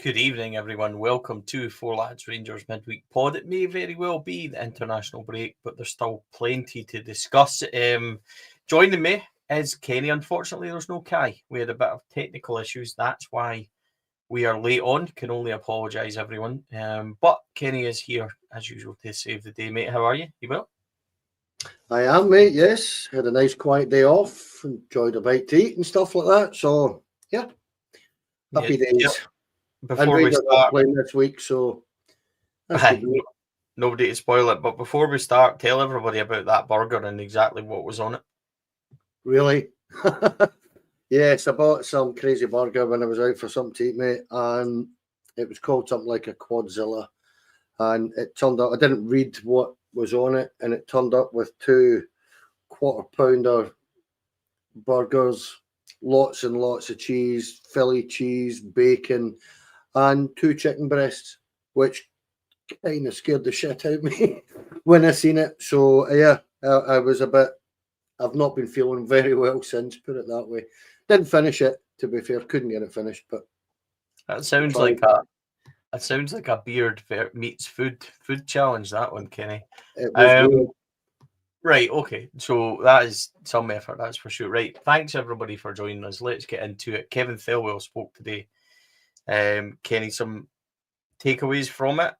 Good evening, everyone. Welcome to Four Lads Rangers midweek pod. It may very well be the international break, but there's still plenty to discuss. Joining me is Kenny. Unfortunately, there's no Kai. We had a bit of technical issues. That's why we are late on. Can only apologise, everyone. But Kenny is here, as usual, to save the day, mate. How are you? You well? I am, mate, yes. Had a nice quiet day off. Enjoyed a bite to eat and stuff like that. So, yeah. Happy days. Yep. And Before we Rangers are start, playing this week, so that's good. nobody to spoil it. But before we start, tell everybody about that burger and exactly what was on it. Really? Yes, I bought some crazy burger when I was out for something to eat, mate. And it was called something like a Quadzilla. And it turned out, I didn't read what was on it. And it turned up with 2 quarter-pounder burgers, lots and lots of cheese, Philly cheese, bacon, and 2 chicken breasts, which kind of scared the shit out of me when I seen it. So yeah, I was a bit. I've not been feeling very well since. Put it that way. Didn't finish it. To be fair, couldn't get it finished. But that sounds like a beard meets food challenge. That one, Kenny. It was weird. Right, okay. So that is some effort, that's for sure. Right, thanks everybody for joining us. Let's get into it. Kevin Thelwell spoke today. Kenny, some takeaways from it.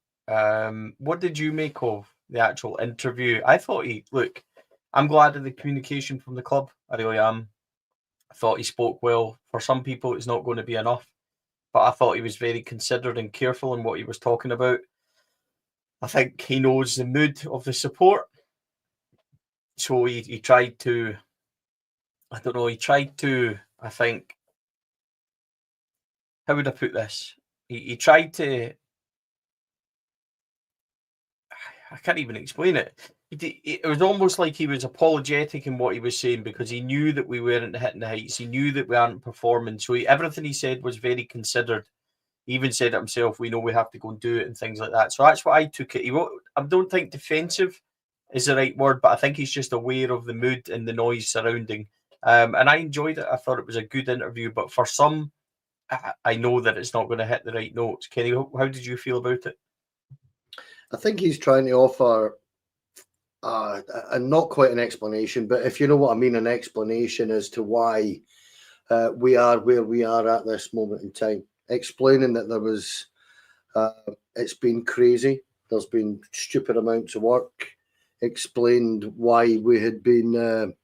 What did you make of the actual interview? I thought I'm glad of the communication from the club. I really am. I thought he spoke well. For some people, it's not going to be enough, but I thought he was very considered and careful in what he was talking about. I think he knows the mood of the support. So he tried to, I think, how would I put this? He tried to, I can't even explain it. It was almost like he was apologetic in what he was saying because he knew that we weren't hitting the heights. He knew that we aren't performing. So everything he said was very considered. He even said it himself, we know we have to go and do it and things like that. So that's what I took it. I don't think defensive is the right word, but I think he's just aware of the mood and the noise surrounding. And I enjoyed it. I thought it was a good interview, but for some, I know that it's not going to hit the right notes. Kenny, how did you feel about it? I think he's trying to offer and not quite an explanation, but if you know what I mean, an explanation as to why we are where we are at this moment in time. Explaining that there was, it's been crazy. There's been stupid amounts of work. Explained why we had been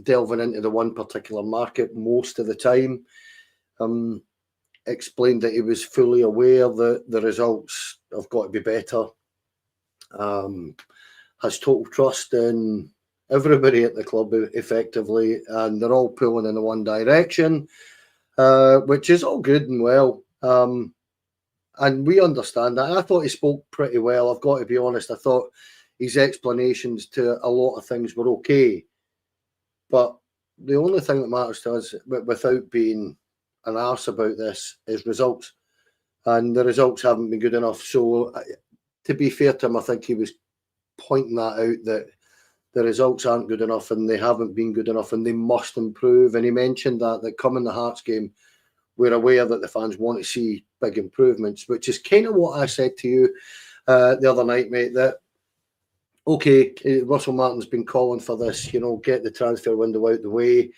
delving into the one particular market most of the time. Explained that he was fully aware that the results have got to be better. Has total trust in everybody at the club effectively, and they're all pulling in the one direction, which is all good and well. And we understand that. I thought he spoke pretty well. I've got to be honest. I thought his explanations to a lot of things were okay. But the only thing that matters to us, without being an arse about this, is results. And the results haven't been good enough. So, to be fair to him, I think he was pointing that out, that the results aren't good enough and they haven't been good enough and they must improve. And he mentioned that coming the Hearts game, we're aware that the fans want to see big improvements, which is kind of what I said to you the other night, mate, that, okay, Russell Martin's been calling for this, get the transfer window out the way,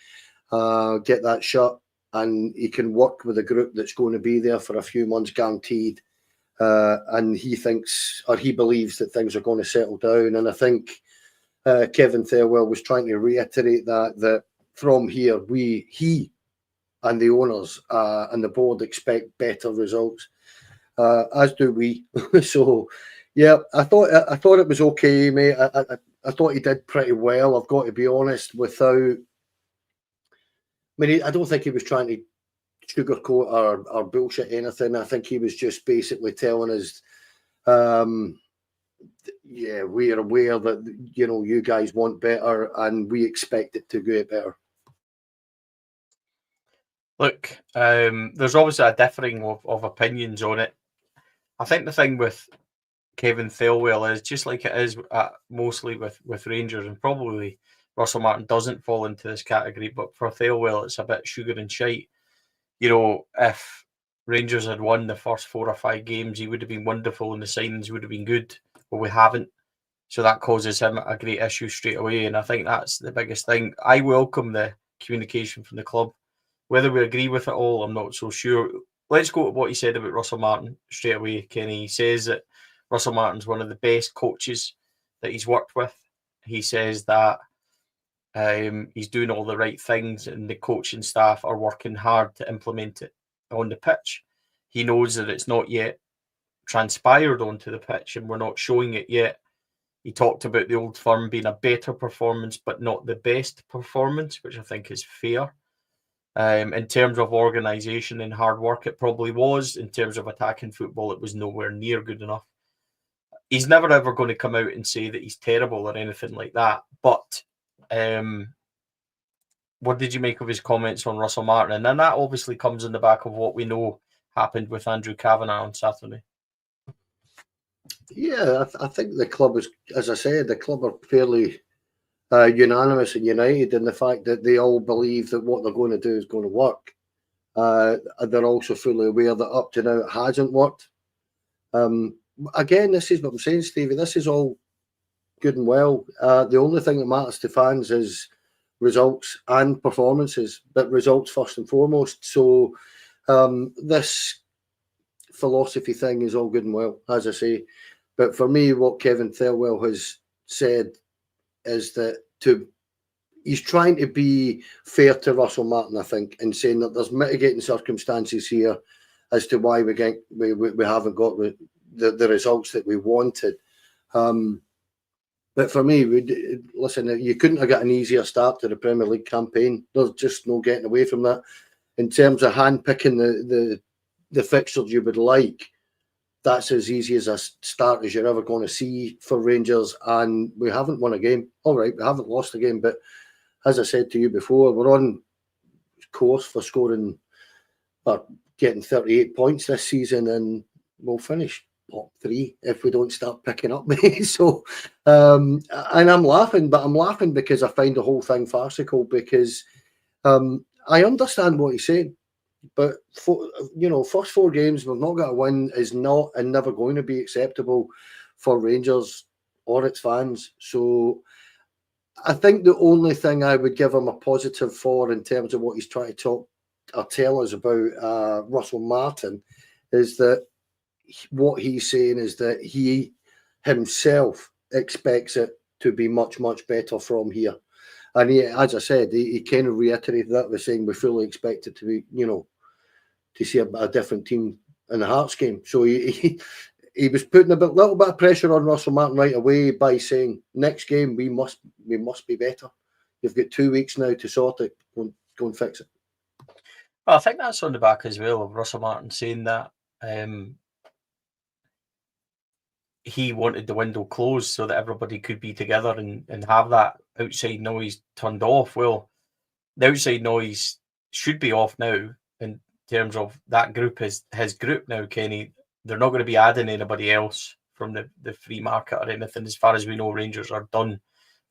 get that shut, and he can work with a group that's going to be there for a few months guaranteed. And he thinks, or he believes, that things are going to settle down. And I think Kevin Thelwell was trying to reiterate that from here, he and the owners and the board expect better results, as do we. So, yeah, I thought it was okay, mate. I thought he did pretty well. I've got to be honest. I don't think he was trying to sugarcoat or bullshit anything. I think he was just basically telling us, yeah, we are aware that you guys want better and we expect it to get better. Look, there's obviously a differing of opinions on it. I think the thing with Kevin Thelwell is just like it is mostly with Rangers, and probably Russell Martin doesn't fall into this category, but for Thelwell, it's a bit sugar and shite. If Rangers had won the first 4 or 5 games, he would have been wonderful and the signings would have been good. But we haven't. So that causes him a great issue straight away. And I think that's the biggest thing. I welcome the communication from the club. Whether we agree with it all, I'm not so sure. Let's go to what he said about Russell Martin straight away, Kenny. He says that Russell Martin's one of the best coaches that he's worked with. He says that he's doing all the right things and the coaching staff are working hard to implement it on the pitch. He knows that it's not yet transpired onto the pitch and we're not showing it yet. He talked about the Old Firm being a better performance, but not the best performance, which I think is fair. In terms of organisation and hard work, it probably was. In terms of attacking football, it was nowhere near good enough. He's never ever going to come out and say that he's terrible or anything like that. But what did you make of his comments on Russell Martin? And that obviously comes in the back of what we know happened with Andrew Kavanagh on Saturday. Yeah, I think the club is, as I said, the club are fairly unanimous and united in the fact that they all believe that what they're going to do is going to work. They're also fully aware that up to now it hasn't worked. Again, this is what I'm saying, Stevie. This is all good and well. The only thing that matters to fans is results and performances, but results first and foremost. So this philosophy thing is all good and well, as I say. But for me, what Kevin Thelwell has said is that he's trying to be fair to Russell Martin, I think, in saying that there's mitigating circumstances here as to why we haven't got the results that we wanted. But for me, listen, you couldn't have got an easier start to the Premier League campaign. There's just no getting away from that. In terms of handpicking the fixtures you would like, that's as easy as a start as you're ever going to see for Rangers. And we haven't won a game. All right, we haven't lost a game. But as I said to you before, we're on course for scoring or getting 38 points this season, and we'll finish top 3 if we don't start picking up. So, and I'm laughing, but I'm laughing because I find the whole thing farcical, because I understand what he's saying. But first 4 games we've not got a win is not and never going to be acceptable for Rangers or its fans. So I think the only thing I would give him a positive for in terms of what he's trying to talk or tell us about Russell Martin is that what he's saying is that he himself expects it to be much, much better from here. And he, as I said, he kind of reiterated that by saying we fully expect it to be, to see a different team in the Hearts game. So he was putting a little bit of pressure on Russell Martin right away by saying, next game we must be better. You've got 2 weeks now to sort it. Go and fix it. Well, I think that's on the back as well of Russell Martin saying that he wanted the window closed so that everybody could be together and have that outside noise turned off. Well, the outside noise should be off now in terms of that group is his group now, Kenny. They're not going to be adding anybody else from the free market or anything. As far as we know, Rangers are done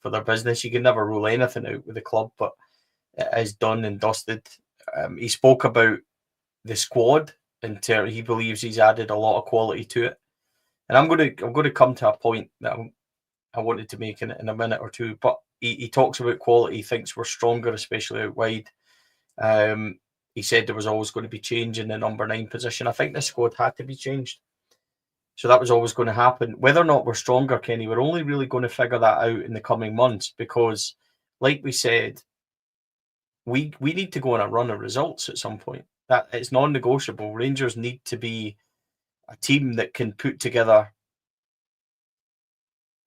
for their business. You can never rule anything out with the club, but it is done and dusted. He spoke about the squad in terms he believes he's added a lot of quality to it. And I'm going to come to a point that I wanted to make in a minute or two. But he talks about quality. He thinks we're stronger, especially out wide. He said there was always going to be change in the number 9 position. I think the squad had to be changed. So that was always going to happen. Whether or not we're stronger, Kenny, we're only really going to figure that out in the coming months because, like we said, we need to go on a run of results at some point. That it's non-negotiable. Rangers need to be a team that can put together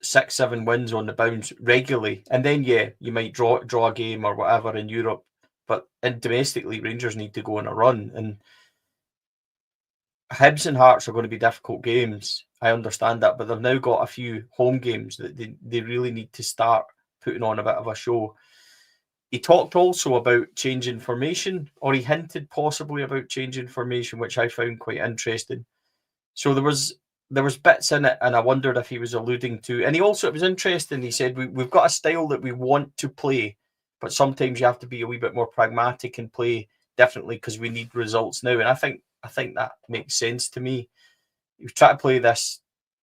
6-7 wins on the bounce regularly. And then, yeah, you might draw a game or whatever in Europe. But domestically, Rangers need to go on a run. And Hibs and Hearts are going to be difficult games. I understand that. But they've now got a few home games that they really need to start putting on a bit of a show. He talked also about changing formation, or he hinted possibly about changing formation, which I found quite interesting. So there was bits in it, and I wondered if he was alluding to. And it was interesting. He said we've got a style that we want to play, but sometimes you have to be a wee bit more pragmatic and play differently because we need results now. And I think I think that makes sense to me. He was trying to play this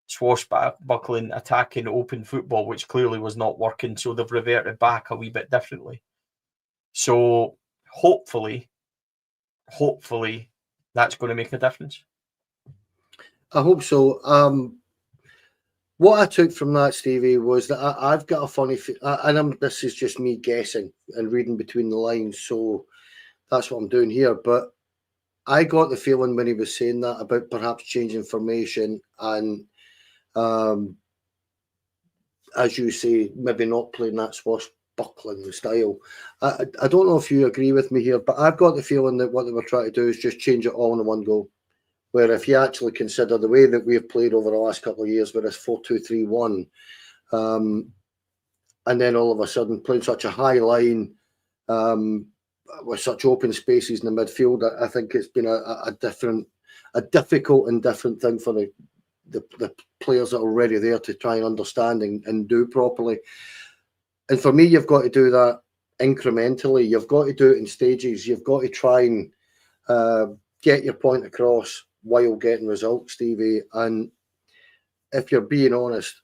swashbuckling, attacking, open football, which clearly was not working. So they've reverted back a wee bit differently. So hopefully that's going to make a difference. I hope so. What I took from that, Stevie, was that I've got a funny, this is just me guessing and reading between the lines, so that's what I'm doing here. But I got the feeling when he was saying that about perhaps changing formation and, as you say, maybe not playing that swashbuckling style. I don't know if you agree with me here, but I've got the feeling that what they were trying to do is just change it all in one go. Where if you actually consider the way that we've played over the last couple of years with this 4-2-3-1, and then all of a sudden playing such a high line with such open spaces in the midfield, I think it's been a difficult and different thing for the players that are already there to try and understand and do properly. And for me, you've got to do that incrementally. You've got to do it in stages. You've got to try and get your point across while getting results, Stevie. And if you're being honest,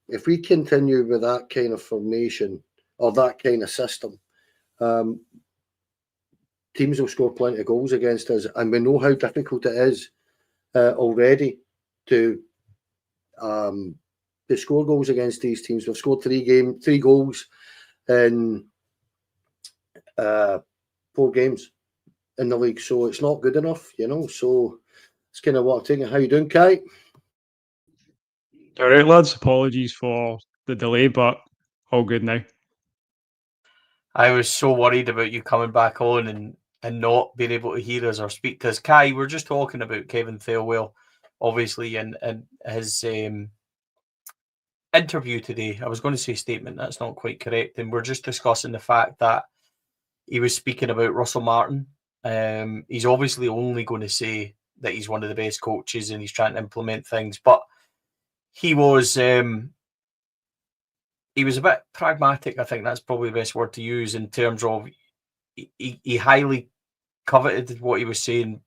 if we continue with that kind of formation or that kind of system, teams will score plenty of goals against us. And we know how difficult it is already to score goals against these teams. We've scored 3 goals in 4 games in the league. So it's not good enough, So it's kind of what I'm thinking. How you doing, Kai? All right, lads. Apologies for the delay, but all good now. I was so worried about you coming back on and not being able to hear us or speak to us. Kai, we're just talking about Kevin Thelwell, obviously, and his interview today. I was going to say statement. That's not quite correct. And we're just discussing the fact that he was speaking about Russell Martin. He's obviously only going to say that he's one of the best coaches and he's trying to implement things, but he was a bit pragmatic. I think that's probably the best word to use in terms of he highly coveted what he was saying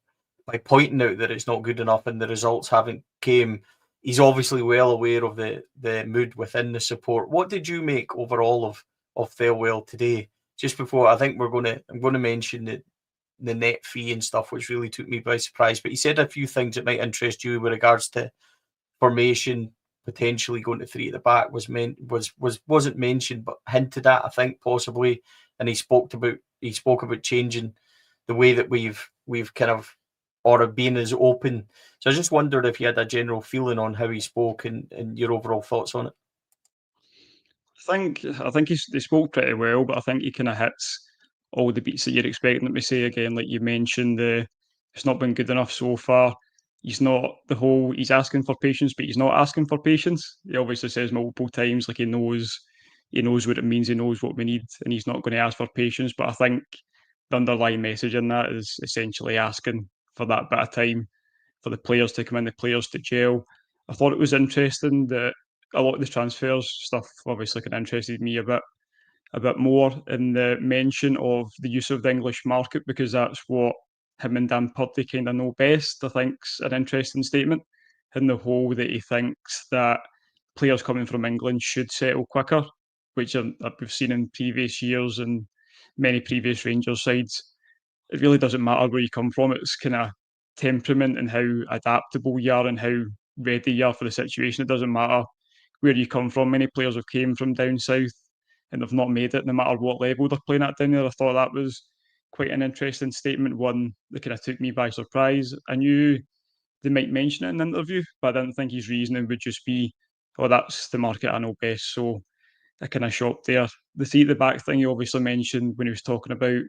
by pointing out that it's not good enough and the results haven't came. He's obviously well aware of the mood within the support. What did you make overall of Thelwell today? Just before, I think I'm going to mention the net fee and stuff, which really took me by surprise. But he said a few things that might interest you with regards to formation, potentially going to 3 at the back wasn't mentioned, but hinted at, I think, possibly. And he spoke about changing the way that we've kind of or have been as open. So I just wondered if you had a general feeling on how he spoke and your overall thoughts on it. I think he spoke pretty well, but I think he kind of hits all the beats that you're expecting him to say. Again, like you mentioned, it's not been good enough so far. He's asking for patience, but he's not asking for patience. He obviously says multiple times, like he knows what it means, he knows what we need, and he's not going to ask for patience. But I think the underlying message in that is essentially asking for that bit of time for the players to come in, the players to gel. I thought it was interesting that a lot of the transfers stuff obviously kind of interested me a bit more in the mention of the use of the English market, because that's what him and Dan Purdy kind of know best. I think's an interesting statement in the whole that he thinks that players coming from England should settle quicker, which we've seen in previous years and many previous Rangers sides. It really doesn't matter where you come from. It's kind of temperament and how adaptable you are and how ready you are for the situation. It doesn't matter where you come from. Many players have came from down south and they've not made it no matter what level they're playing at down there. I thought that was quite an interesting statement, one that kind of took me by surprise. I knew they might mention it in an interview, but I didn't think his reasoning would just be, oh, that's the market I know best. So I kind of shocked there. The 3 at the back thing he obviously mentioned when he was talking about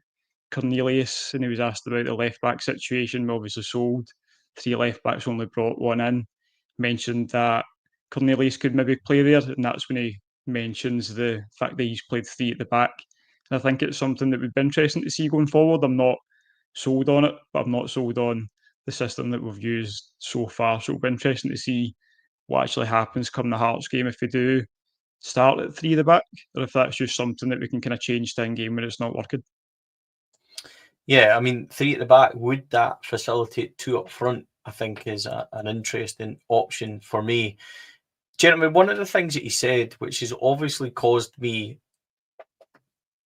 Cornelius and he was asked about the left back situation. We obviously sold 3 left backs, only brought 1 in. Mentioned that Cornelius could maybe play there, and that's when he mentions the fact that he's played 3 at the back. And I think it's something that would be interesting to see going forward. I'm not sold on it, but I'm not sold on the system that we've used so far. So it'll be interesting to see what actually happens come the Hearts game if we do start at 3 at the back, or if that's just something that we can kind of change to in game when it's not working. Yeah, I mean, 3 at the back, would that facilitate 2 up front? I think is an interesting option for me. Gentlemen, one of the things that he said, which has obviously caused me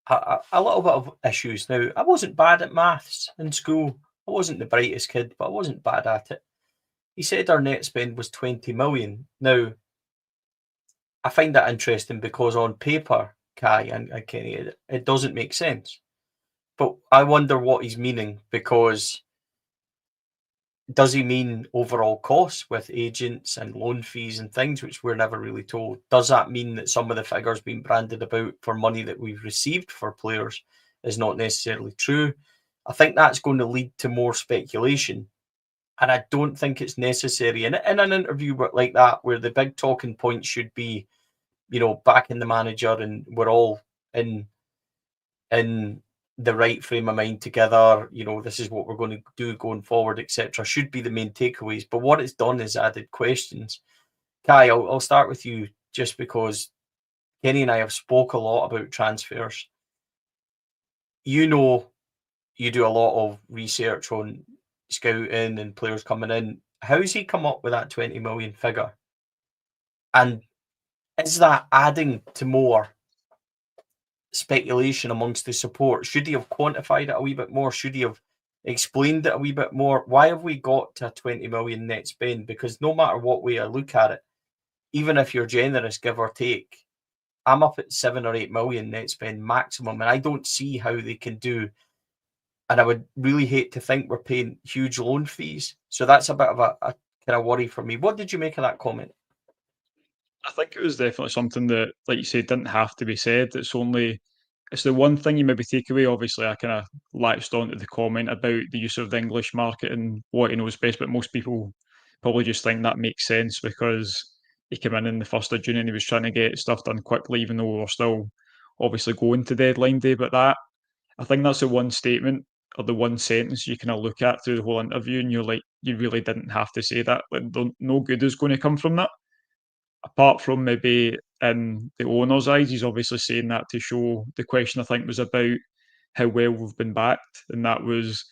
a little bit of issues. Now, I wasn't bad at maths in school. I wasn't the brightest kid, but I wasn't bad at it. He said our net spend was 20 million. Now, I find that interesting because on paper, Kai and Kenny, it doesn't make sense. But I wonder what he's meaning, because does he mean overall costs with agents and loan fees and things, which we're never really told? Does that mean that some of the figures being branded about for money that we've received for players is not necessarily true? I think that's going to lead to more speculation. And I don't think it's necessary in an interview like that, where the big talking point should be, backing the manager and we're all in the right frame of mind together. This is what we're going to do going forward, etc. Should be the main takeaways. But what it's done is added questions. Kai, I'll start with you, just because Kenny and I have spoke a lot about transfers. You do a lot of research on scouting and players coming in. How's he come up with that 20 million figure? And is that adding to more speculation amongst the support? Should he have quantified it a wee bit more? Should he have explained it a wee bit more? Why have we got to a 20 million net spend? Because no matter what way I look at it, even if you're generous, give or take, I'm up at 7 or 8 million net spend maximum, and I don't see how they can do. And I would really hate to think we're paying huge loan fees. So that's a bit of a kind of worry for me. What did you make of that comment? I think it was definitely something that, like you said, didn't have to be said. It's the one thing you maybe take away. Obviously, I kind of latched onto the comment about the use of the English market and what he knows best, but most people probably just think that makes sense because he came in the 1st of June and he was trying to get stuff done quickly, even though we were still obviously going to deadline day. But I think that's the one statement or the one sentence you kind of look at through the whole interview, and you're like, you really didn't have to say that. Like, no good is going to come from that. Apart from maybe in the owner's eyes, he's obviously saying that to show the question, I think, was about how well we've been backed, and that was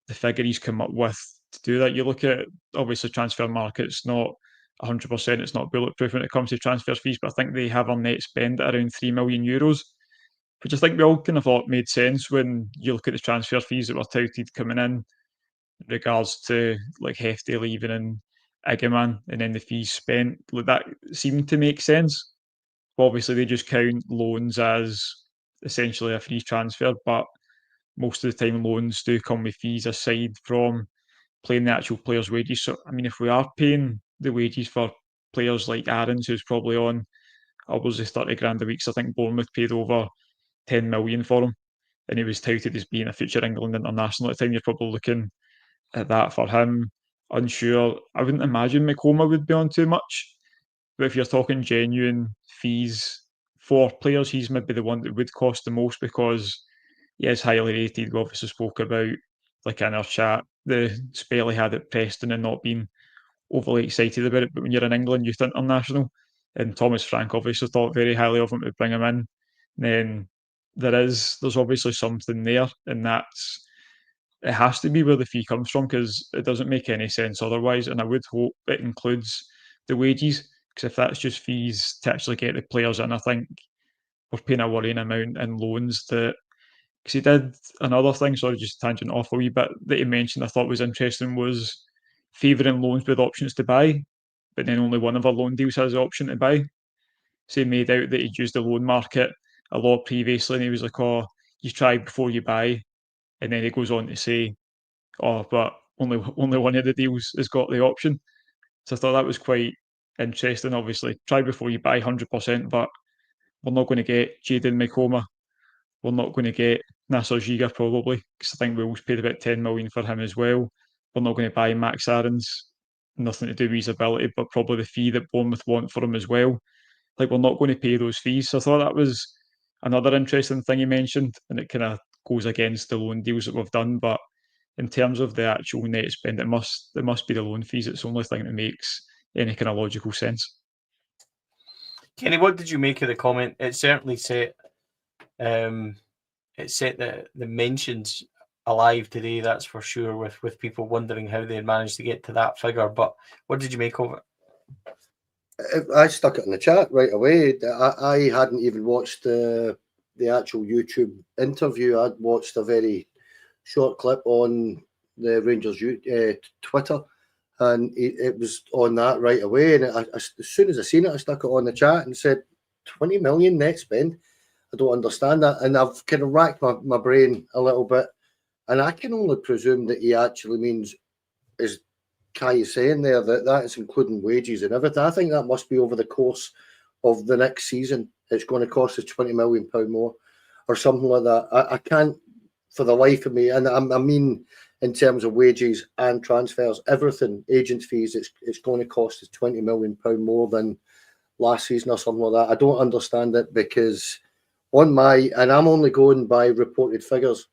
the figure he's come up with to do that. You look at, obviously, transfer market's not 100%, it's not bulletproof when it comes to transfer fees, but I think they have a net spend at around €3 million, which I think we all kind of thought made sense when you look at the transfer fees that were touted coming in regards to like Hefty leaving and Igaman, and then the fees spent. Like, that seemed to make sense. Obviously, they just count loans as essentially a free transfer, but most of the time loans do come with fees aside from paying the actual players' wages. So, I mean, if we are paying the wages for players like Aarons, who's probably on upwards of 30 grand a week, so I think Bournemouth paid over 10 million for him, and he was touted as being a future England international at the time. You're probably looking at that for him. Unsure. I wouldn't imagine Makoma would be on too much, but if you're talking genuine fees for players, he's maybe the one that would cost the most because he is highly rated. We obviously spoke about, like in our chat, the spell he had at Preston and not being overly excited about it. But when you're an England youth international, and Thomas Frank obviously thought very highly of him to bring him in, then there's obviously something there, and it has to be where the fee comes from because it doesn't make any sense otherwise. And I would hope it includes the wages, because if that's just fees to actually get the players in, I think we're paying a worrying amount in loans. That because he did another thing, sorry, just tangent off a wee bit, that he mentioned I thought was interesting was favouring loans with options to buy, but then only one of our loan deals has the option to buy. So he made out that he'd used the loan market a lot previously, and he was like, "Oh, you try before you buy," and then he goes on to say, "Oh, but only one of the deals has got the option." So I thought that was quite interesting. Obviously, try before you buy 100%, but we're not going to get Jadon Makoma. We're not going to get Nasser Giga probably, because I think we always paid about 10 million for him as well. We're not going to buy Max Aarons. Nothing to do with his ability, but probably the fee that Bournemouth want for him as well. Like, we're not going to pay those fees. So I thought that was another interesting thing he mentioned, and it kind of goes against the loan deals that we've done. But in terms of the actual net spend, it must be the loan fees. It's the only thing that makes any kind of logical sense. Kenny, what did you make of the comment? It certainly set the mentions alive today, that's for sure, with people wondering how they managed to get to that figure. But what did you make of it? I stuck it in the chat right away. I hadn't even watched the actual YouTube interview. I'd watched a very short clip on the Rangers Twitter, and it was on that right away. And as soon as I seen it, I stuck it on the chat and said, 20 million net spend. I don't understand that. And I've kind of racked my brain a little bit. And I can only presume that he actually means, as Kai is saying there, that is including wages and everything. I think that must be over the course of the next season. It's going to cost us £20 million more or something like that. I can't, for the life of me, and I mean in terms of wages and transfers, everything, agents' fees, it's going to cost us £20 million more than last season or something like that. I don't understand it because and I'm only going by reported figures,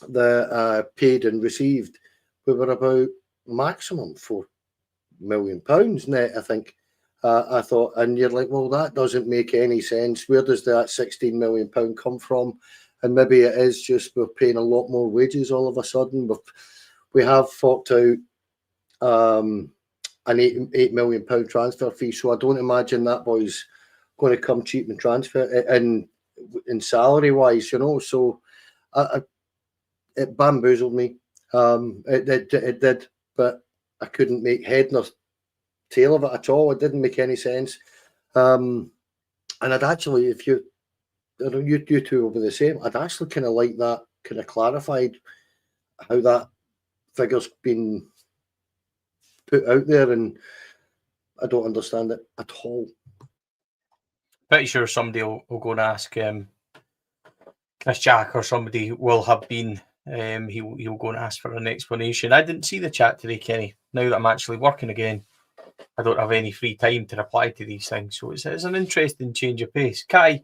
the paid and received, we were about maximum £4 million net, I think. I thought, and you're like, well, that doesn't make any sense. Where does that £16 million come from? And maybe it is just we're paying a lot more wages all of a sudden. We have forked out an £8 million transfer fee, so I don't imagine that boy's going to come cheap and transfer in salary wise, So it bamboozled me. It did, but I couldn't make head nor tail of it at all. It didn't make any sense. And I'd actually, if you two will be the same, I'd actually kind of like that kind of clarified how that figure's been put out there, and I don't understand it at all. Pretty sure somebody will go and ask Chris Jack, or somebody will have been. He'll go and ask for an explanation. I didn't see the chat today, Kenny. Now that I'm actually working again, I don't have any free time to reply to these things. So it's an interesting change of pace. Kai,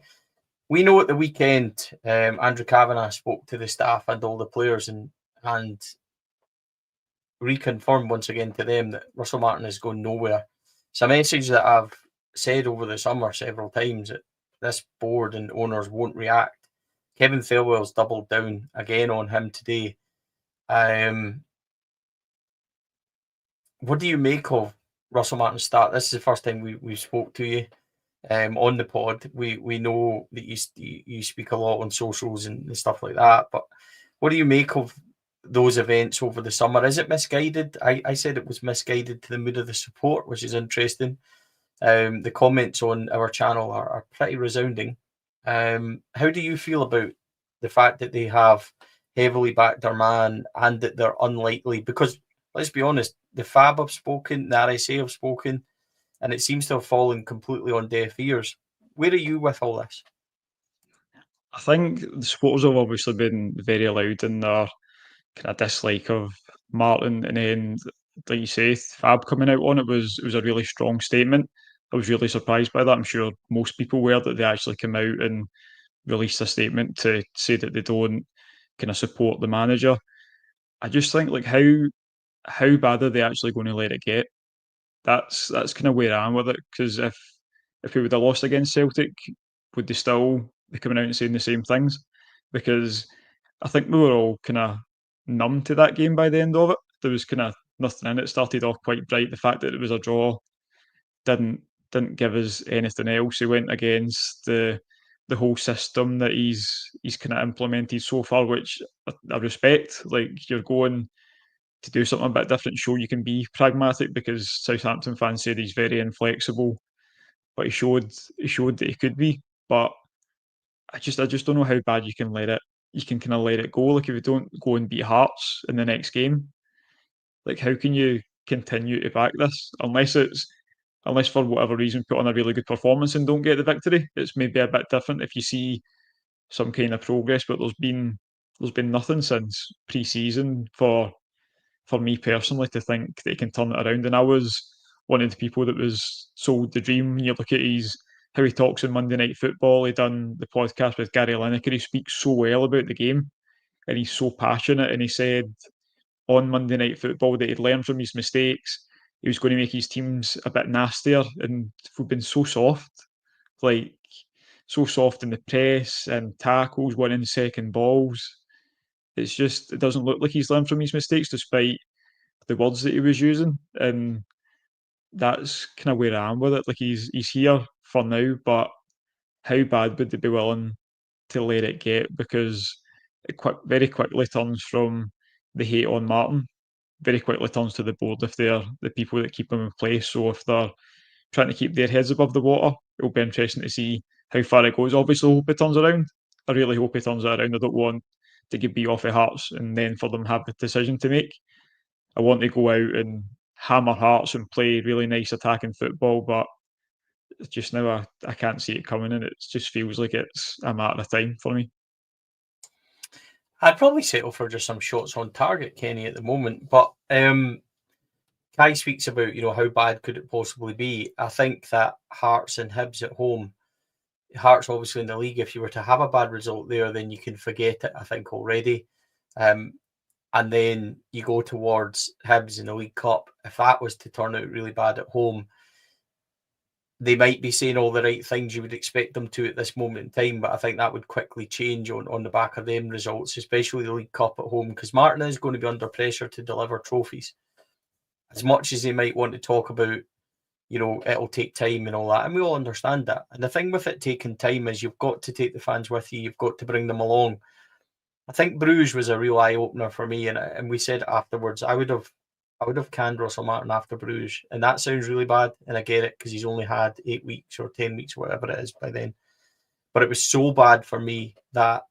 we know at the weekend, Andrew Kavanagh spoke to the staff and all the players and reconfirmed once again to them that Russell Martin is going nowhere. It's a message that I've said over the summer several times, that this board and owners won't react. Kevin Thelwells doubled down again on him today. What do you make of Russell Martin's start? This is the first time we spoke to you on the pod. We know that you speak a lot on socials and stuff like that, but what do you make of those events over the summer? Is it misguided? I said it was misguided to the mood of the support, which is interesting. The comments on our channel are pretty resounding. How do you feel about the fact that they have heavily backed their man and that they're unlikely? Because let's be honest, the Fab have spoken, the RSA have spoken, and it seems to have fallen completely on deaf ears. Where are you with all this? I think the supporters have obviously been very loud in their kind of dislike of Martin, and then, like you say, Fab coming out on it was a really strong statement. I was really surprised by that. I'm sure most people were, that they actually came out and released a statement to say that they don't kind of support the manager. I just think, like, how bad are they actually going to let it get? That's kind of where I am with it. Because if we would have lost against Celtic, would they still be coming out and saying the same things? Because I think we were all kind of numb to that game by the end of it. There was kind of nothing in it. It started off quite bright. The fact that it was a draw didn't give us anything else. He went against the whole system that he's kind of implemented so far, which I respect. Like, you're going to do something a bit different, show you can be pragmatic, because Southampton fans said he's very inflexible, but he showed that he could be. But I just don't know how bad you can kind of let it go. Like, if you don't go and beat Hearts in the next game, like, how can you continue to back this unless for whatever reason put on a really good performance and don't get the victory? It's maybe a bit different if you see some kind of progress, but there's been nothing since pre-season for me personally to think that he can turn it around. And I was one of the people that was sold the dream. You look at how he talks on Monday Night Football. He done the podcast with Gary Lineker. He speaks so well about the game, and he's so passionate. And he said on Monday Night Football that he'd learned from his mistakes. He was going to make his teams a bit nastier, and we've been so soft, like so soft in the press and tackles, winning second balls. It's just, it doesn't look like he's learned from his mistakes, despite the words that he was using. And that's kind of where I am with it. Like, he's here for now, but how bad would they be willing to let it get? Because it very quickly turns from the hate on Martin, very quickly turns to the board if they're the people that keep him in place. So if they're trying to keep their heads above the water, it'll be interesting to see how far it goes. Obviously, I hope it turns around. I really hope it turns around. I don't want to get beat off of Hearts and then for them have the decision to make. I want to go out and hammer Hearts and play really nice attacking football, but just now I can't see it coming, and it just feels like it's a matter of time for me. I'd probably settle for just some shots on target, Kenny, at the moment. But Kai speaks about, how bad could it possibly be. I think that Hearts and Hibs at home, Hearts obviously in the league, if you were to have a bad result there, then you can forget it, I think, already. And then you go towards Hibs in the League Cup. If that was to turn out really bad at home, they might be saying all the right things you would expect them to at this moment in time, but I think that would quickly change on the back of them results, especially the League Cup at home, because Martin is going to be under pressure to deliver trophies. As much as they might want to talk about, it'll take time and all that, and we all understand that. And the thing with it taking time is you've got to take the fans with you, you've got to bring them along. I think Bruges was a real eye-opener for me, and we said afterwards, I would have canned Russell Martin after Bruges, and that sounds really bad, and I get it because he's only had 8 weeks or 10 weeks, whatever it is by then. But it was so bad for me that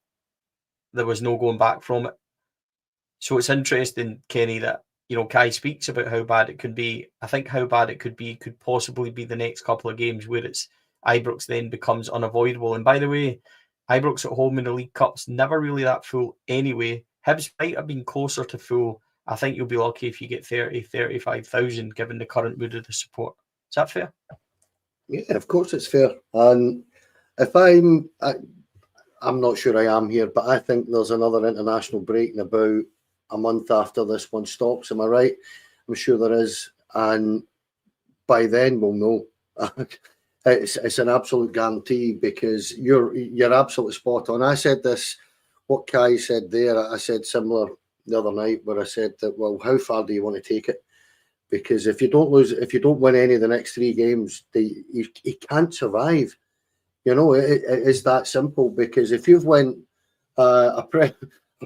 there was no going back from it. So it's interesting, Kenny, that Kai speaks about how bad it could be. I think how bad it could be could possibly be the next couple of games where it's Ibrox then becomes unavoidable. And by the way, Ibrox at home in the League Cup's never really that full anyway. Hibs might have been closer to full. I think you'll be lucky if you get 30, 35,000 given the current mood of the support. Is that fair? Yeah, of course it's fair. And if I'm not sure I am here, but I think there's another international break in about a month after this one stops. Am I right? I'm sure there is. And by then we'll know. It's an absolute guarantee because you're absolutely spot on. I said this, what Kai said there, I said similar the other night where I said that, well, how far do you want to take it? Because if you don't win any of the next 3 games, you can't survive. It is that simple. Because if you've went a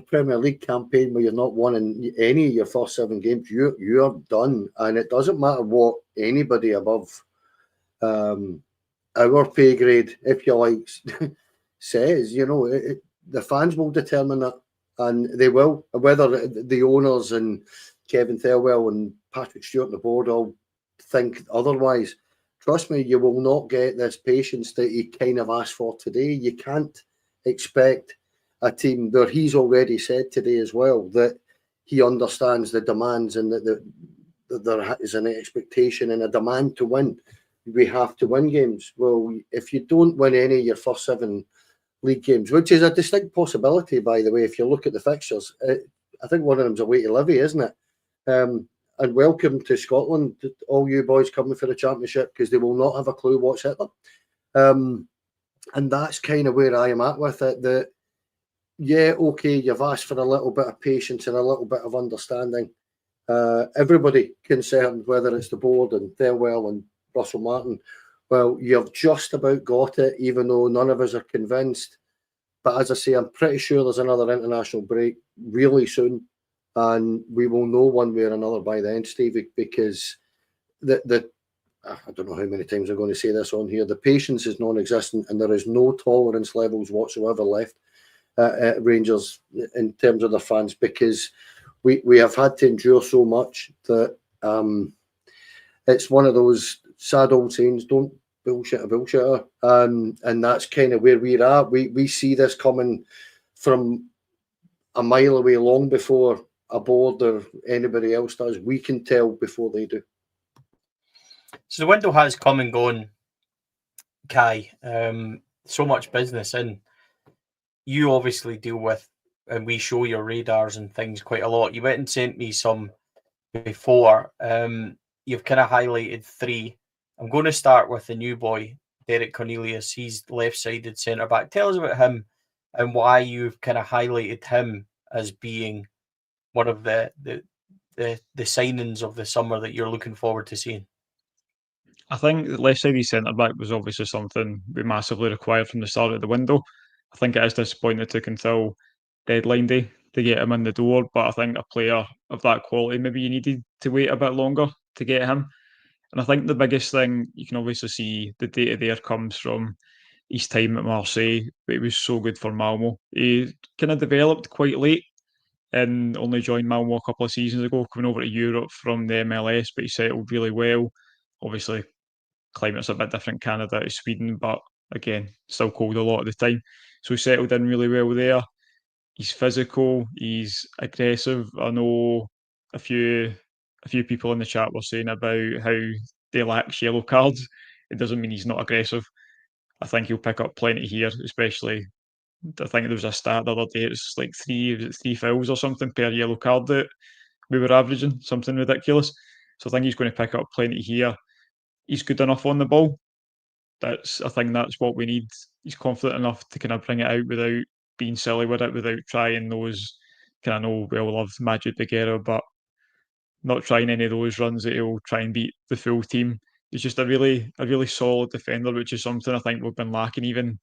Premier League campaign where you're not won any of your first 7 games, you're done. And it doesn't matter what anybody above our pay grade, if you like, says. The fans will determine that, and they will. Whether the owners and Kevin Thelwell and Patrick Stewart and the board all think otherwise, trust me, you will not get this patience that you kind of asked for today. You can't expect a team where he's already said today as well that he understands the demands and that there is an expectation and a demand to win. We have to win games. Well, if you don't win any of your first 7 league games, which is a distinct possibility, by the way, if you look at the fixtures, I think one of them's away to Livy, isn't it? And welcome to Scotland, all you boys coming for the championship, because they will not have a clue what's hit them. And that's kind of where I am at with it. That, yeah, okay, you've asked for a little bit of patience and a little bit of understanding. Everybody concerned, whether it's the board and Thelwell and Russell Martin, well, you've just about got it, even though none of us are convinced. But as I say, I'm pretty sure there's another international break really soon, and we will know one way or another by then, Stevie, because I don't know how many times I'm going to say this on here, the patience is non-existent and there is no tolerance levels whatsoever left at Rangers in terms of their fans, because we have had to endure so much that it's one of those sad old sayings, don't bullshit a bullshitter. And that's kind of where we're at. We see this coming from a mile away long before a board or anybody else does. We can tell before they do. So the window has come and gone, Kai. So much business in. You obviously deal with, and we show your radars and things quite a lot. You went and sent me some before. You've kind of highlighted 3. I'm going to start with the new boy, Derek Cornelius. He's left-sided centre-back. Tell us about him and why you've kind of highlighted him as being one of the signings of the summer that you're looking forward to seeing? I think the left-sided centre-back was obviously something we massively required from the start of the window. I think it is disappointing it took until deadline day to get him in the door, but I think a player of that quality, maybe you needed to wait a bit longer to get him. And I think the biggest thing, you can obviously see the data there comes from his time at Marseille, but he was so good for Malmo. He kind of developed quite late and only joined Malmo a couple of seasons ago, coming over to Europe from the MLS, but he settled really well. Obviously, climate's a bit different Canada to Sweden, but again, still cold a lot of the time. So he settled in really well there. He's physical, he's aggressive. I know a few people in the chat were saying about how they lack yellow cards. It doesn't mean he's not aggressive. I think he'll pick up plenty here, especially I think there was a stat the other day, it's like three fouls or something per yellow card that we were averaging, something ridiculous. So I think he's going to pick up plenty here. He's good enough on the ball. I think that's what we need. He's confident enough to kind of bring it out without being silly with it, without trying those kind of know well-loved Magic Beguera, but not trying any of those runs that he'll try and beat the full team. He's just a really solid defender, which is something I think we've been lacking even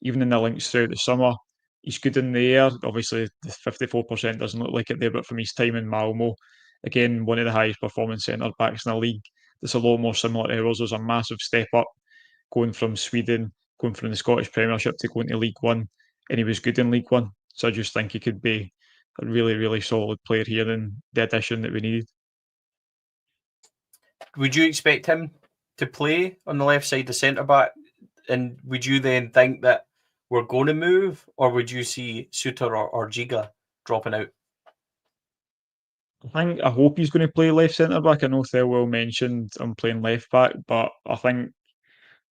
in the links throughout the summer. He's good in the air. Obviously, the 54% doesn't look like it there, but from his time in Malmo, again, one of the highest performing centre backs in the league. That's a lot more similar to ours. There's a massive step up going from Sweden, going from the Scottish Premiership to going to League One, and he was good in League One. So I just think he could be a really solid player here and the addition that we needed. Would you expect him to play on the left side of centre back? And would you then think that we're going to move, or would you see Suter or Giga dropping out? I hope he's going to play left centre back. I know Thelwell mentioned I'm playing left back, but I think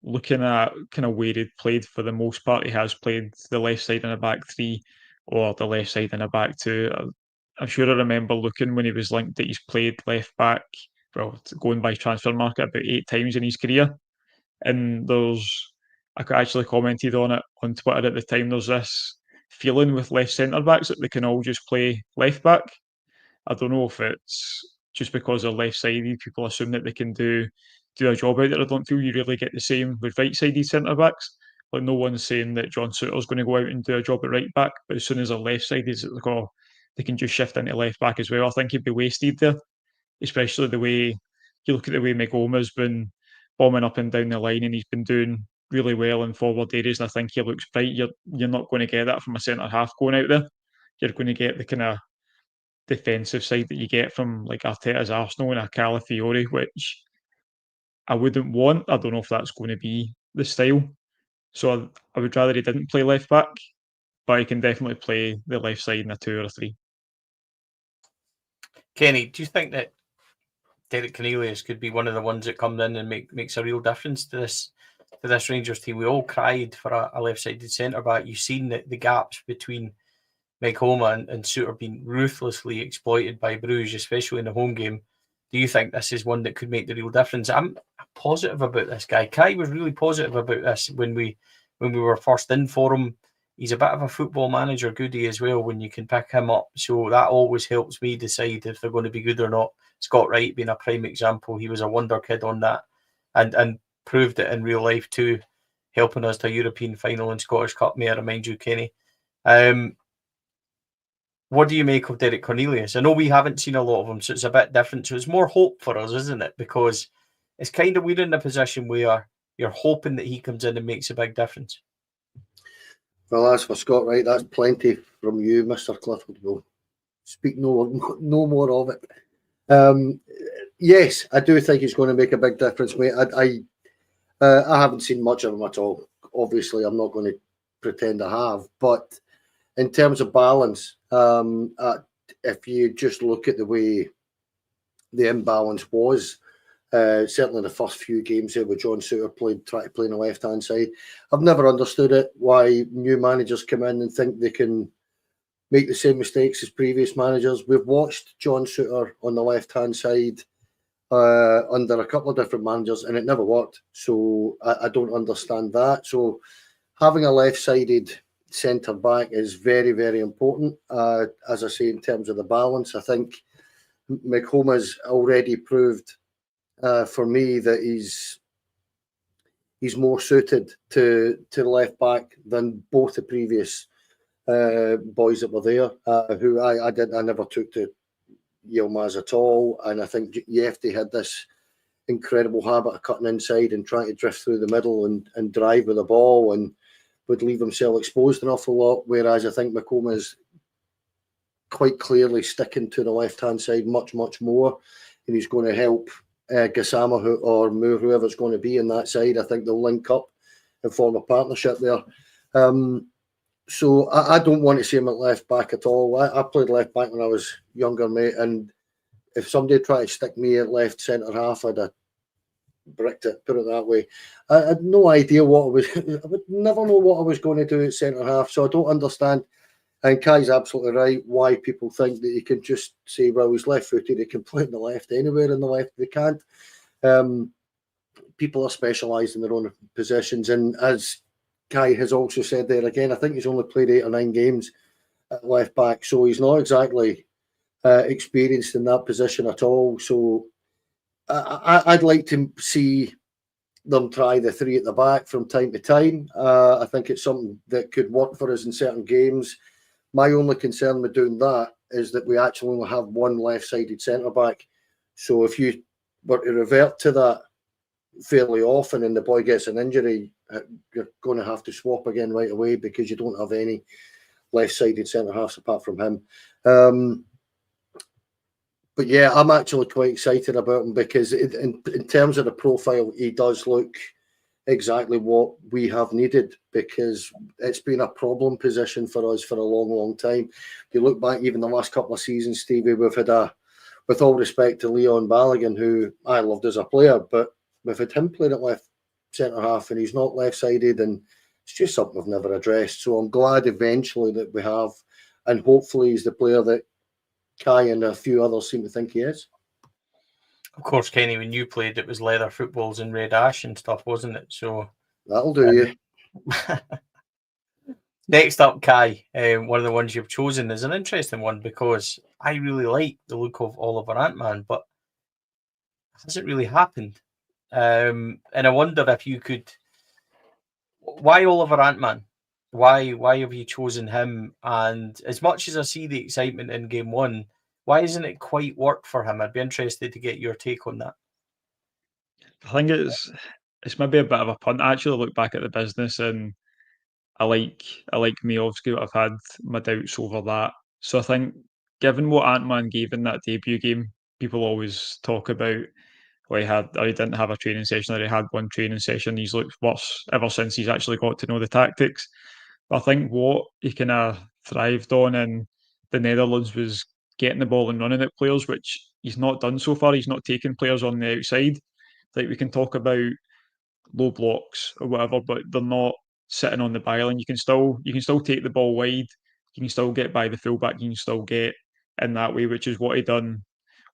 looking at kind of where he'd played for the most part, he has played the left side in a back three or the left side in a back two. I'm sure I remember looking when he was linked that he's played left back, well, going by transfer market, about 8 times in his career. And I actually commented on it on Twitter at the time, there's this feeling with left centre backs that they can all just play left back. I don't know if it's just because they're left-sided, people assume that they can do a job out there. I don't feel you really get the same with right-sided centre-backs. Like, no one's saying that John Souttar's going to go out and do a job at right-back, but as soon as they're left-sided, it's like, oh, they can just shift into left-back as well. I think he'd be wasted there, especially the way you look at the way Magoma's been bombing up and down the line, and he's been doing really well in forward areas, and I think he looks bright. You're not going to get that from a centre-half going out there. You're going to get the kind of defensive side that you get from like Arteta's Arsenal and a Calafiore, which I wouldn't want. I don't know if that's going to be the style. So I would rather he didn't play left back, but he can definitely play the left side in a 2 or a 3. Kenny, do you think that Derek Cornelius could be one of the ones that comes in and makes a real difference to this Rangers team? We all cried for a left-sided centre back. You've seen the gaps between Makoma and Suter being ruthlessly exploited by Bruges, especially in the home game. Do you think this is one that could make the real difference? I'm positive about this guy. Kai was really positive about this when we were first in for him. He's a bit of a football manager goodie as well when you can pick him up. So that always helps me decide if they're going to be good or not. Scott Wright being a prime example. He was a wonder kid on that and proved it in real life too, helping us to a European final and Scottish Cup, may I remind you, Kenny. What do you make of Derek Cornelius? I know we haven't seen a lot of him, so it's a bit different. So it's more hope for us, isn't it? Because it's kind of, we're in a position where you're hoping that he comes in and makes a big difference. Well, as for Scott Wright, that's plenty from you, Mr. Clifford. We'll speak no more of it. Yes, I do think he's going to make a big difference, mate. I haven't seen much of him at all. Obviously, I'm not going to pretend I have, but in terms of balance, if you just look at the way the imbalance was, certainly the first few games there with John Suter trying to play on the left-hand side, I've never understood it, why new managers come in and think they can make the same mistakes as previous managers. We've watched John Suter on the left-hand side under a couple of different managers, and it never worked. So I don't understand that. So having a left-sided centre back is very, very important. As I say, in terms of the balance, I think McComa's already proved for me that he's more suited to left back than both the previous boys that were there, who I never took to Yilmaz at all. And I think Yefty had this incredible habit of cutting inside and trying to drift through the middle and drive with the ball, and would leave himself exposed an awful lot. Whereas I think McComa is quite clearly sticking to the left-hand side much, much more. And he's going to help Gassama or Moore, whoever's going to be in that side. I think they'll link up and form a partnership there. So I don't want to see him at left back at all. I played left back when I was younger, mate, and if somebody tried to stick me at left centre half, I'd have bricked it, put it that way. I had no idea what I was. I would never know what I was going to do at centre half, so I don't understand. And Kai's absolutely right. Why people think that you can just say, well, he's left-footed, he can play in the left anywhere in the left. They can't. People are specialised in their own positions, and as Kai has also said there again, I think he's only played 8 or 9 games at left back, so he's not exactly experienced in that position at all. So I'd like to see them try the 3 at the back from time to time. I think it's something that could work for us in certain games. My only concern with doing that is that we actually only have one left-sided centre-back. So if you were to revert to that fairly often and the boy gets an injury, you're going to have to swap again right away because you don't have any left-sided centre-halves apart from him. But yeah, I'm actually quite excited about him because in terms of the profile, he does look exactly what we have needed, because it's been a problem position for us for a long, long time. If you look back even the last couple of seasons, Stevie, we've had with all respect to Leon Balogun, who I loved as a player, but we've had him playing at left centre half and he's not left-sided, and it's just something we've never addressed. So I'm glad eventually that we have, and hopefully he's the player that Kai and a few others seem to think he is. Of course, Kenny, when you played, it was leather footballs and red ash and stuff, wasn't it? So that'll do you. Next up, Kai, one of the ones you've chosen is an interesting one because I really like the look of Oliver Antman, but it hasn't really happened. And I wonder if you could, why Oliver Antman? Why have you chosen him? And as much as I see the excitement in game one, why isn't it quite worked for him? I'd be interested to get your take on that. I think it's maybe a bit of a punt. I actually look back at the business and I like Miovski, but I've had my doubts over that. So I think, given what Ant-Man gave in that debut game, people always talk about, well, he didn't have a training session, or he had one training session. He's looked worse ever since he's actually got to know the tactics. But I think what he kind of thrived on in the Netherlands was getting the ball and running at players, which he's not done so far. He's not taken players on the outside. Like, we can talk about low blocks or whatever, but they're not sitting on the byline. You can still take the ball wide. You can still get by the fullback. You can still get in that way, which is what he done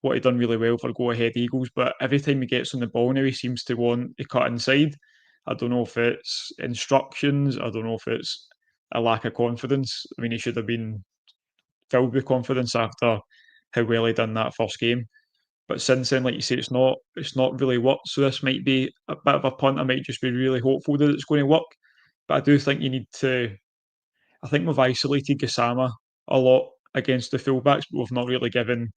really well for Go Ahead Eagles. But every time he gets on the ball now, he seems to want to cut inside. I don't know if it's instructions. I don't know if it's a lack of confidence. I mean, he should have been filled with confidence after how well he done that first game. But since then, like you say, it's not really worked. So this might be a bit of a punt. I might just be really hopeful that it's going to work. But I do think you need to. I think we've isolated Gassama a lot against the fullbacks, but we've not really given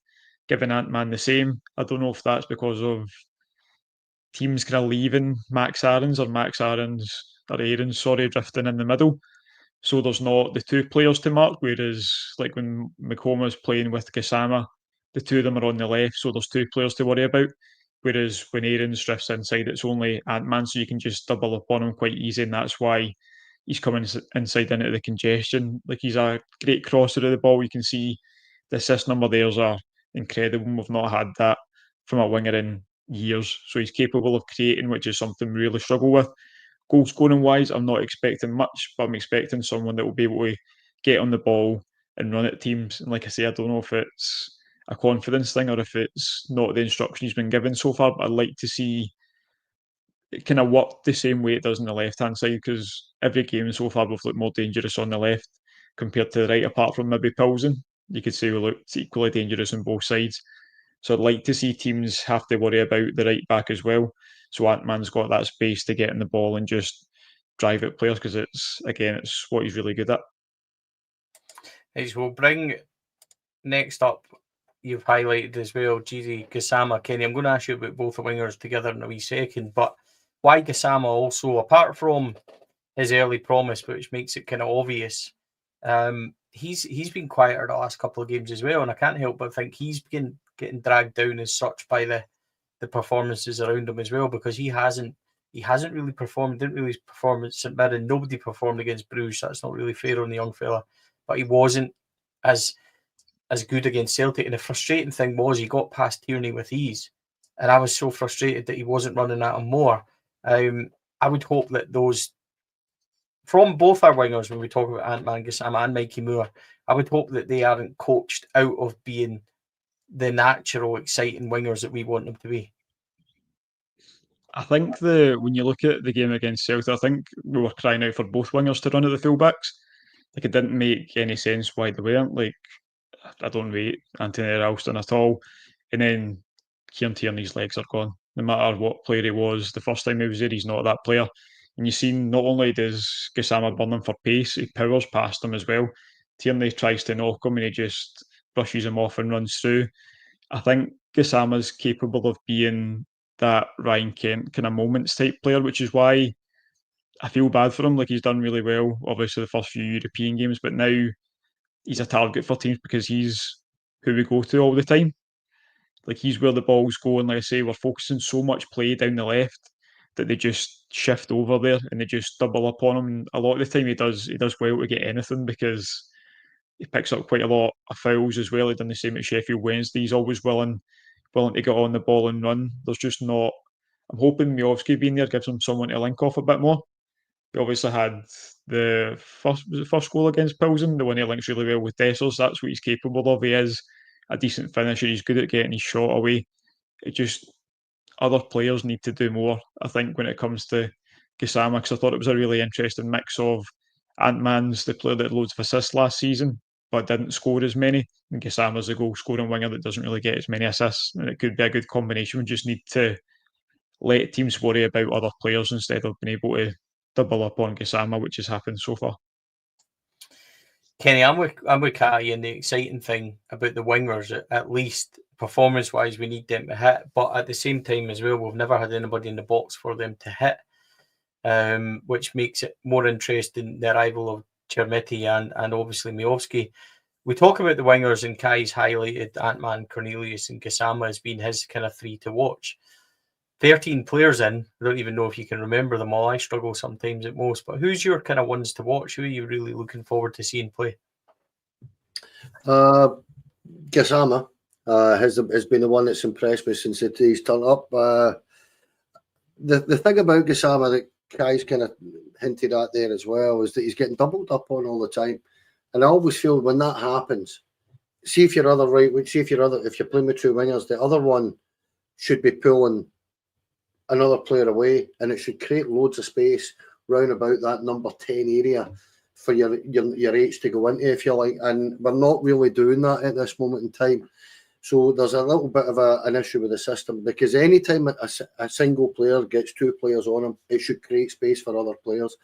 Ant-Man the same. I don't know if that's because of teams kind of leaving Max Aarons sorry, drifting in the middle. So there's not the 2 players to mark, whereas like when Macoma's playing with Gassama, the 2 of them are on the left, so there's 2 players to worry about. Whereas when Aarons drifts inside, it's only Ant-Man, so you can just double up on him quite easy, and that's why he's coming inside into the congestion. Like, he's a great crosser of the ball. You can see the assist number there's are incredible. We've not had that from a winger in years. So he's capable of creating, which is something we really struggle with. Goal scoring wise, I'm not expecting much, but I'm expecting someone that will be able to get on the ball and run at teams. And like I say, I don't know if it's a confidence thing or if it's not the instruction he's been given so far, but I'd like to see it kind of worked the same way it does on the left-hand side, because every game so far we've looked more dangerous on the left compared to the right, apart from maybe Pilsen. You could say we looked equally dangerous on both sides. So I'd like to see teams have to worry about the right back as well. So Ant-Man's got that space to get in the ball and just drive at players, because it's what he's really good at. As we'll bring next up, you've highlighted as well, Gigi, Gassama, Kenny. I'm going to ask you about both the wingers together in a wee second, but why Gassama also, apart from his early promise, which makes it kind of obvious, he's been quieter the last couple of games as well, and I can't help but think he's been getting dragged down as such by the performances around him as well, because he hasn't really performed, didn't really perform at St Mirren. Nobody performed against Bruges. That's not really fair on the young fella, but he wasn't as good against Celtic. And the frustrating thing was he got past Tierney with ease, and I was so frustrated that he wasn't running at him more. I would hope that those, from both our wingers, when we talk about Ant-Man Gassama and Mikey Moore, I would hope that they aren't coached out of being the natural, exciting wingers that we want them to be. I think when you look at the game against Celtic, I think we were crying out for both wingers to run at the fullbacks. Like, it didn't make any sense why they weren't. Like, I don't rate Anthony Ralston at all. And then Kieran Tierney's legs are gone. No matter what player he was, the first time he was there, he's not that player. And you've seen, not only does Gassama burn him for pace, he powers past him as well. Tierney tries to knock him and he just brushes him off and runs through. I think Gassama's capable of being that Ryan Kent kind of moments type player, which is why I feel bad for him. Like, he's done really well, obviously, the first few European games, but now he's a target for teams because he's who we go to all the time. Like, he's where the ball's going. Like I say, we're focusing so much play down the left that they just shift over there and they just double up on him. And a lot of the time he does well to get anything, because he picks up quite a lot of fouls as well. He done the same at Sheffield Wednesday. He's always willing to get on the ball and run. There's just not. I'm hoping Miovski being there gives him someone to link off a bit more. He obviously had the first goal against Pilsen, the one he links really well with Dessers. That's what he's capable of. He is a decent finisher. He's good at getting his shot away. It just, other players need to do more, I think, when it comes to Gassama, because I thought it was a really interesting mix of Ant-Man's the player that had loads of assists last season but didn't score as many, and Gassama's a goal scoring winger that doesn't really get as many assists, and it could be a good combination. We just need to let teams worry about other players instead of being able to double up on Gassama, which has happened so far. Kenny, I'm with Kai, and the exciting thing about the wingers, at least performance-wise, we need them to hit, but at the same time as well, we've never had anybody in the box for them to hit, which makes it more interesting, the arrival of Chermiti and obviously Miovski. We talk about the wingers, and Kai's highlighted Ant-Man, Cornelius and Gassama as being his kind of three to watch. 13 players in. I don't even know if you can remember them all. I struggle sometimes at most. But who's your kind of ones to watch? Who are you really looking forward to seeing play? Gassama has been the one that's impressed me since he's turned up. The thing about Gassama that Kai's kind of hinted at there as well is that he's getting doubled up on all the time. And I always feel when that happens, if you're playing with two wingers, the other one should be pulling another player away, and it should create loads of space round about that number 10 area for your eights to go into, if you like. And we're not really doing that at this moment in time. So there's a little bit of an issue with the system, because anytime a single player gets two players on him, it should create space for other players.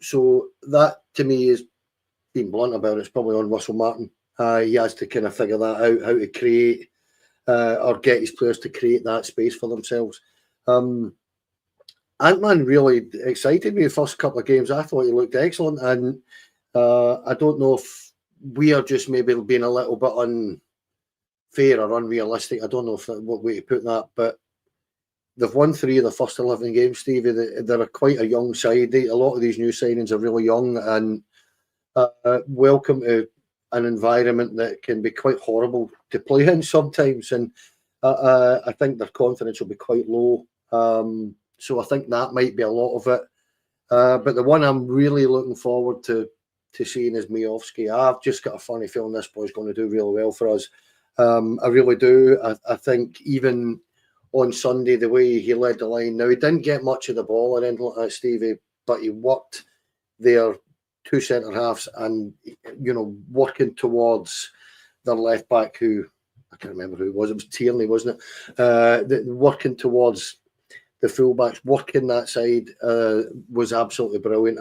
So that, to me, is being blunt about it. It's probably on Russell Martin. He has to kind of figure that out, how to create or get his players to create that space for themselves. Ant-Man really excited me the first couple of games. I thought he looked excellent, and I don't know if we are just maybe being a little bit unfair or unrealistic. I don't know what way to put that, but they've won 3 of the first 11 games, Stevie. They're quite a young side. A lot of these new signings are really young and welcome to an environment that can be quite horrible to play in sometimes, and I think their confidence will be quite low. So I think that might be a lot of it. But the one I'm really looking forward to seeing is Miovski. I've just got a funny feeling this boy's going to do really well for us. I really do. I think even on Sunday, the way he led the line. Now, he didn't get much of the ball or anything like that, Stevie, but he worked their two centre halves and, working towards their left back, who I can't remember who it was. It was Tierney, wasn't it? Working towards the fullbacks, working that side was absolutely brilliant.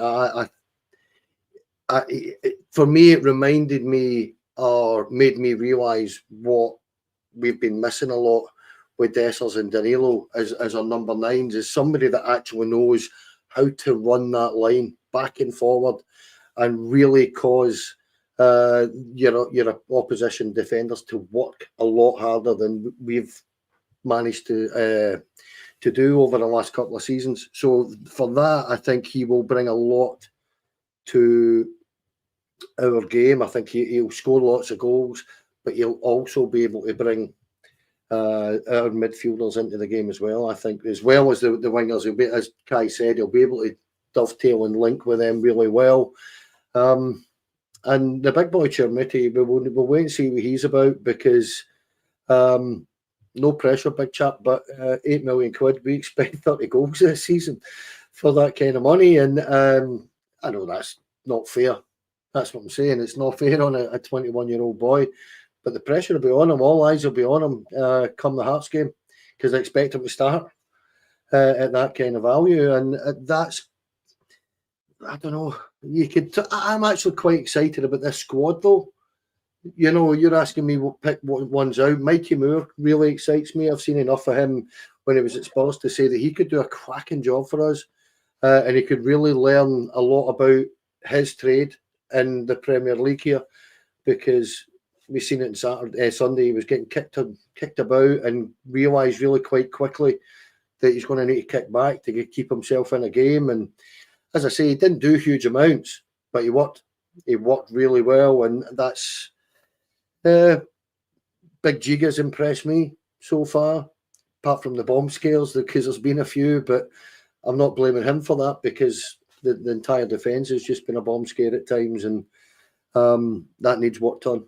For me, it reminded me or made me realise what we've been missing a lot with Dessers and Danilo as our number nines, is somebody that actually knows how to run that line back and forward and really cause your opposition defenders to work a lot harder than we've managed to do over the last couple of seasons. So for that, I think he will bring a lot to our game. I think he'll score lots of goals, but he'll also be able to bring our midfielders into the game as well. I think, as well as the wingers, he'll be, as Kai said, he'll be able to dovetail and link with them really well. And the big boy Chermiti, we'll wait and see what he's about, because no pressure, big chap, but 8 million quid, we expect 30 goals this season for that kind of money. And I know that's not fair. That's what I'm saying. It's not fair on a 21-year-old boy. But the pressure will be on him. All eyes will be on him come the Hearts game, because I expect him to start at that kind of value. And that's, I don't know. I'm actually quite excited about this squad, though. You're asking me what pick what one's out. Mikey Moore really excites me. I've seen enough of him when he was at Spurs to say that he could do a cracking job for us, and he could really learn a lot about his trade in the Premier League here, because we've seen it on Sunday. He was getting kicked about and realised really quite quickly that he's going to need to kick back to keep himself in a game. And as I say, he didn't do huge amounts, but he worked. He worked really well, and that's Big Giga's impressed me so far, apart from the bomb scares, because there's been a few, but I'm not blaming him for that, because the entire defence has just been a bomb scare at times, and that needs work on.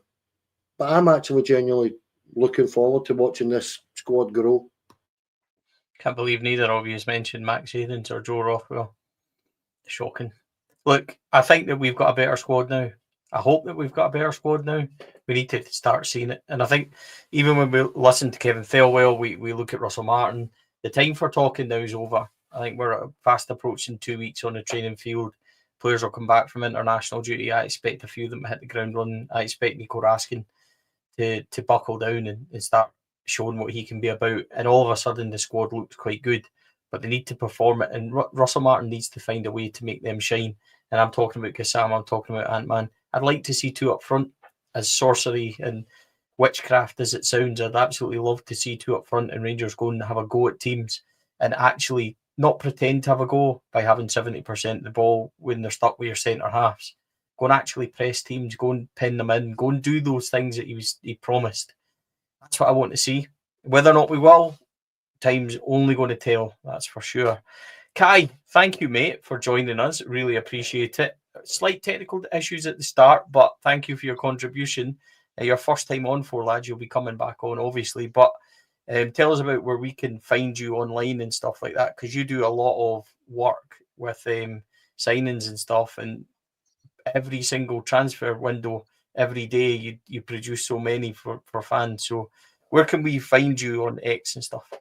But I'm actually genuinely looking forward to watching this squad grow. Can't believe neither of you has mentioned Max Ahrens or Joe Rothwell. Shocking. Look, I think that we've got a better squad now. I hope that we've got a better squad now. We need to start seeing it. And I think even when we listen to Kevin Thelwell, we look at Russell Martin, the time for talking now is over. I think we're fast approaching 2 weeks on the training field. Players will come back from international duty. I expect a few of them to hit the ground running. I expect Nico Raskin to buckle down and start showing what he can be about. And all of a sudden, the squad looks quite good, but they need to perform it. And Russell Martin needs to find a way to make them shine. And I'm talking about Gassam, I'm talking about Ant-Man. I'd like to see 2 up front. As sorcery and witchcraft as it sounds, I'd absolutely love to see 2 up front and Rangers go and have a go at teams and actually not pretend to have a go by having 70% of the ball when they're stuck with your centre halves. Go and actually press teams, go and pin them in, go and do those things that he promised. That's what I want to see. Whether or not we will, time's only going to tell, that's for sure. Kai, thank you, mate, for joining us. Really appreciate it. Slight technical issues at the start, but thank you for your contribution. Your first time on, 4 lads, you'll be coming back on, obviously. But tell us about where we can find you online and stuff like that, because you do a lot of work with signings and stuff, and every single transfer window, every day, you produce so many for fans. So where can we find you on X and stuff?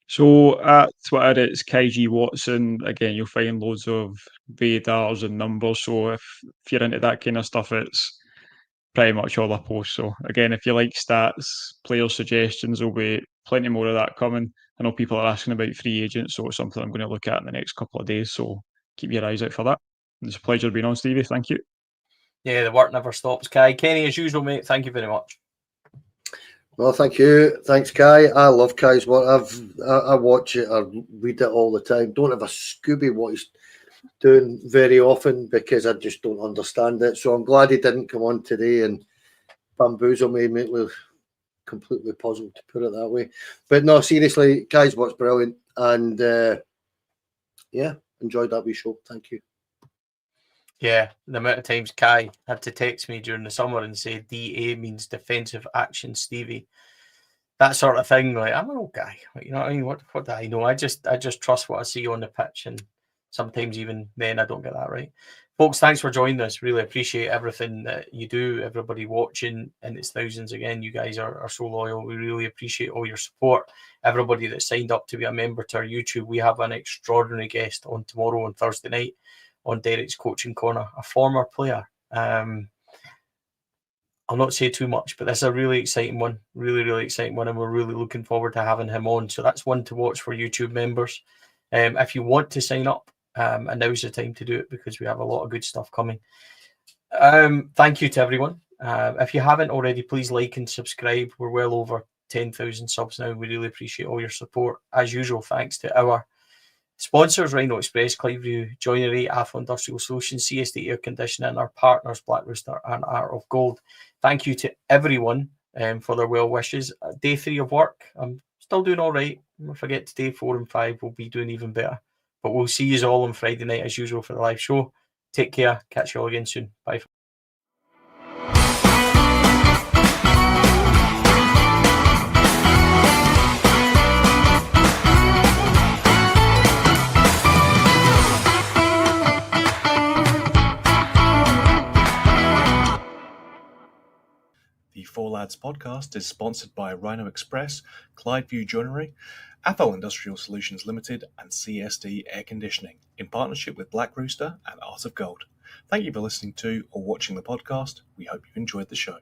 So at Twitter, it's KG Watson. Again, you'll find loads of Vadars and numbers. So if you're into that kind of stuff, it's pretty much all I post. So again, if you like stats, player suggestions, there'll be plenty more of that coming. I know people are asking about free agents, so it's something I'm going to look at in the next couple of days. So keep your eyes out for that. It's a pleasure being on, Stevie. Thank you. Yeah, the work never stops, Kai. Kenny, as usual, mate, thank you very much. Well, thank you. Thanks, Kai. I love Kai's work. I watch it, I read it all the time. Don't have a Scooby what he's doing very often, because I just don't understand it. So I'm glad he didn't come on today and bamboozle me, make me completely puzzled, to put it that way. But no, seriously, Kai's work's brilliant. And yeah, enjoyed that wee show. Thank you. Yeah, the amount of times Kai had to text me during the summer and say DA means defensive action, Stevie. that sort of thing. Like, I'm an old guy. You know what I mean? What do I know? I just trust what I see on the pitch, and sometimes even then I don't get that right. Folks, thanks for joining us. Really appreciate everything that you do. Everybody watching, and it's thousands again. You guys are so loyal. We really appreciate all your support. Everybody that signed up to be a member to our YouTube. We have an extraordinary guest on tomorrow on Thursday night on Derek's Coaching Corner, a former player. I'll not say too much, but this is a really exciting one. Really, really exciting one. And we're really looking forward to having him on. So that's one to watch for YouTube members. If you want to sign up, and now's the time to do it because we have a lot of good stuff coming. Thank you to everyone. If you haven't already, please like and subscribe. We're well over 10,000 subs now. We really appreciate all your support. As usual, thanks to our sponsors, Rhino Express, Cliveview Joinery, Athlon Industrial Solutions, CSD Air Conditioning, and our partners, Black Rooster and Art of Gold. Thank you to everyone for their well wishes. Day 3 of work, I'm still doing all right. If I get to day 4 and 5, we'll be doing even better. But we'll see you all on Friday night as usual for the live show. Take care. Catch you all again soon. Bye. The Four Lads podcast is sponsored by Rhino Express, Cliveview Joinery, Athlon Industrial Solutions Limited, and CSD Air Conditioning, in partnership with Black Rooster and Art of Gold. Thank you for listening to or watching the podcast. We hope you enjoyed the show.